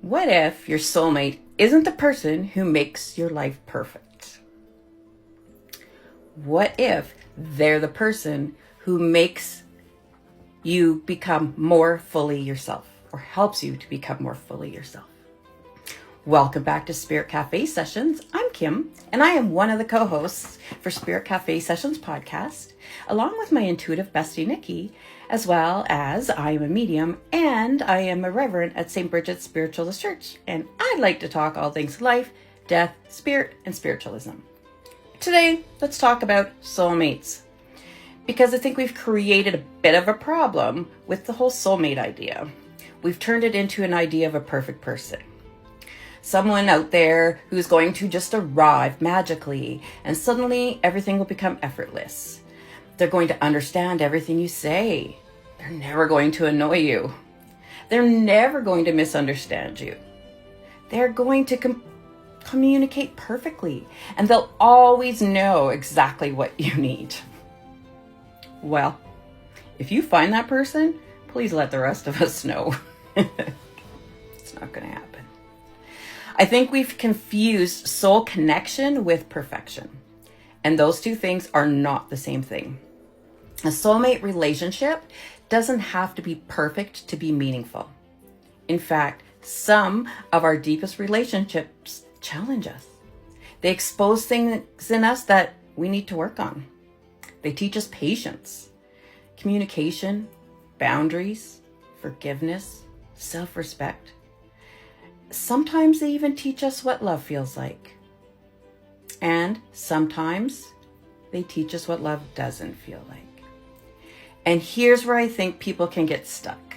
What if your soulmate isn't the person who makes your life perfect? What if they're the person who makes you become more fully yourself or helps you to become more fully yourself? Welcome back to Spirit Cafe Sessions. I'm Kim, and I am one of the co-hosts for Spirit Cafe Sessions podcast, along with my intuitive bestie, Nikki, as well as I am a medium and I am a reverend at St. Bridget's Spiritualist Church, and I like to talk all things life, death, spirit, and spiritualism. Today, let's talk about soulmates, because I think we've created a bit of a problem with the whole soulmate idea. We've turned it into an idea of a perfect person. Someone out there who's going to just arrive magically and suddenly everything will become effortless. They're going to understand everything you say. They're never going to annoy you. They're never going to misunderstand you. They're going to communicate perfectly, and they'll always know exactly what you need. Well, if you find that person, please let the rest of us know. It's not going to happen. I think we've confused soul connection with perfection, and those two things are not the same thing. A soulmate relationship doesn't have to be perfect to be meaningful. In fact, some of our deepest relationships challenge us. They expose things in us that we need to work on. They teach us patience, communication, boundaries, forgiveness, self-respect. Sometimes they even teach us what love feels like. And sometimes they teach us what love doesn't feel like. And here's where I think people can get stuck.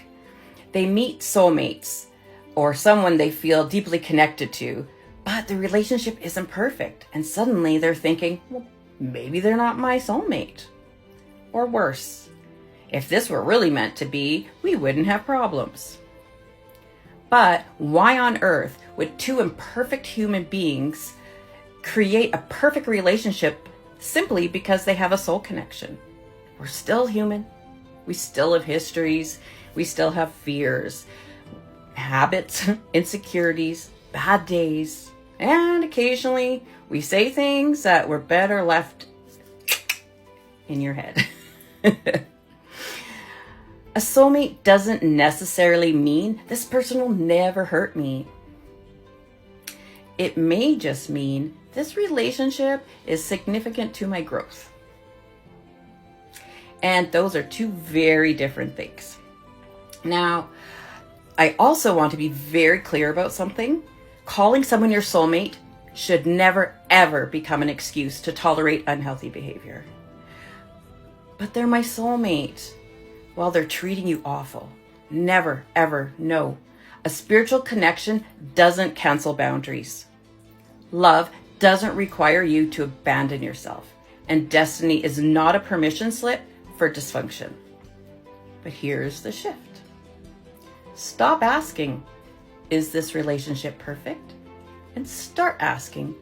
They meet soulmates or someone they feel deeply connected to, but the relationship isn't perfect. And suddenly they're thinking, well, maybe they're not my soulmate. Or worse, if this were really meant to be, we wouldn't have problems. But why on earth would two imperfect human beings create a perfect relationship simply because they have a soul connection? We're still human. We still have histories. We still have fears, habits, insecurities, bad days. And occasionally we say things that were better left in your head. A soulmate doesn't necessarily mean this person will never hurt me. It may just mean this relationship is significant to my growth. And those are two very different things. Now, I also want to be very clear about something. Calling someone your soulmate should never, ever become an excuse to tolerate unhealthy behavior. But they're my soulmate. While they're treating you awful. Never, ever, no. A spiritual connection doesn't cancel boundaries. Love doesn't require you to abandon yourself. And destiny is not a permission slip for dysfunction. But here's the shift. Stop asking, is this relationship perfect? And start asking,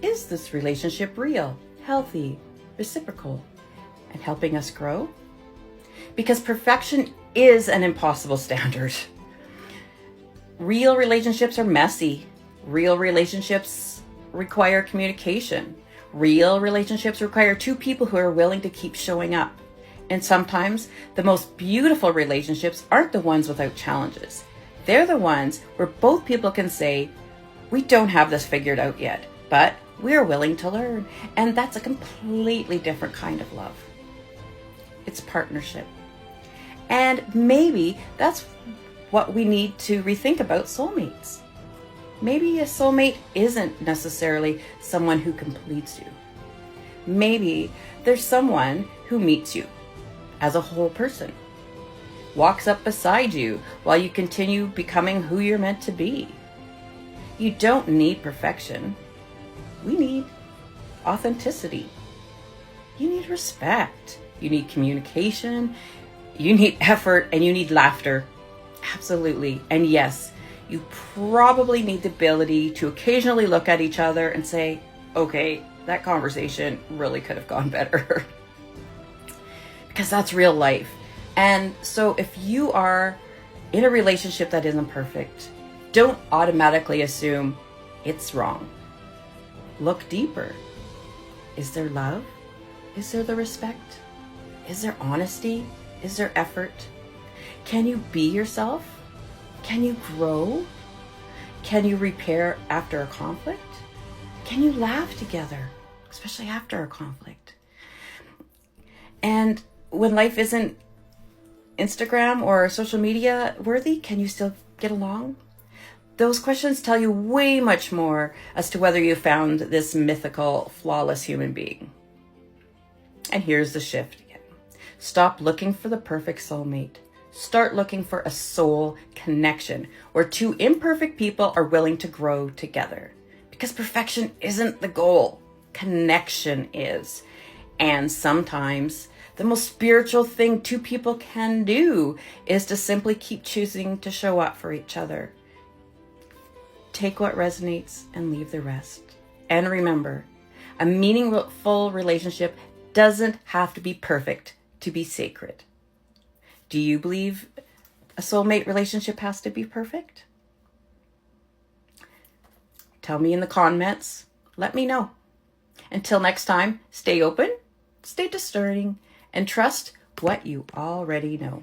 is this relationship real, healthy, reciprocal, and helping us grow? Because perfection is an impossible standard. Real relationships are messy. Real relationships require communication. Real relationships require two people who are willing to keep showing up. And sometimes the most beautiful relationships aren't the ones without challenges. They're the ones where both people can say, we don't have this figured out yet, but we're willing to learn. And that's a completely different kind of love. It's partnership. And maybe that's what we need to rethink about soulmates. Maybe a soulmate isn't necessarily someone who completes you. Maybe there's someone who meets you as a whole person, walks up beside you while you continue becoming who you're meant to be. You don't need perfection. We need authenticity. You need respect. You need communication. You need effort, and you need laughter. Absolutely. And yes, you probably need the ability to occasionally look at each other and say, okay, that conversation really could have gone better. Because that's real life. And so if you are in a relationship that isn't perfect, Don't automatically assume it's wrong. Look deeper. Is there love? Is there the respect? Is there honesty? Is there effort? Can you be yourself? Can you grow? Can you repair after a conflict? Can you laugh together, especially after a conflict? And when life isn't Instagram or social media worthy, can you still get along? Those questions tell you way much more as to whether you found this mythical, flawless human being. And here's the shift again. Stop looking for the perfect soulmate. Start looking for a soul connection where two imperfect people are willing to grow together. Because perfection isn't the goal. Connection is. And sometimes the most spiritual thing two people can do is to simply keep choosing to show up for each other. Take what resonates and leave the rest. And remember, a meaningful relationship doesn't have to be perfect to be sacred. Do you believe a soulmate relationship has to be perfect? Tell me in the comments. Let me know. Until next time, stay open, stay discerning, and trust what you already know.